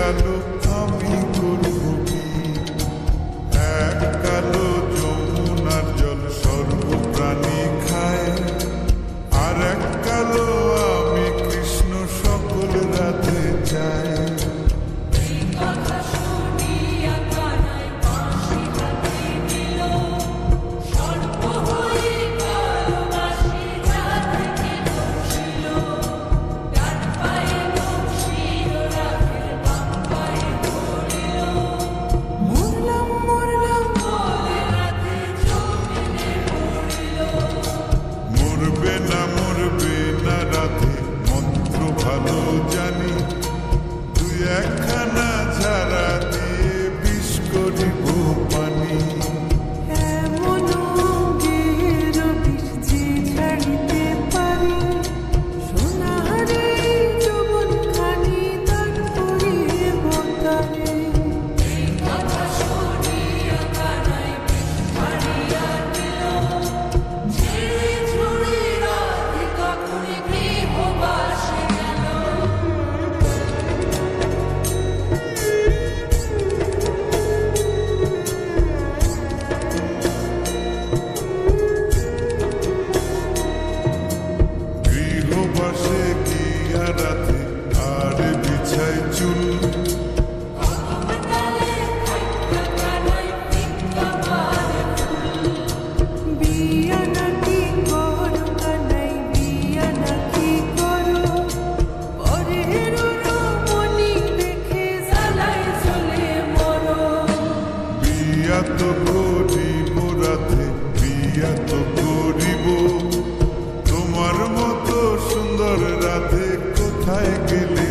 কালো আমি করব কি? এক কালো যমুনার জল সর্বপ্রাণী খায়, আর এক কালো আমি কৃষ্ণ সকল রাতে চাই। মরবে না রাধে মন্ত্র ভালো জানি, তুই একখানা ঝাড়া দিয়ে বিষ করিব পানি। গৃহবাসে গিয়া রাতে আর বিছাই চুল, বিয়া তো করিব রাধে বিয়া তো করিব, তোমার মতো সুন্দর রাধে কোথায় গেলে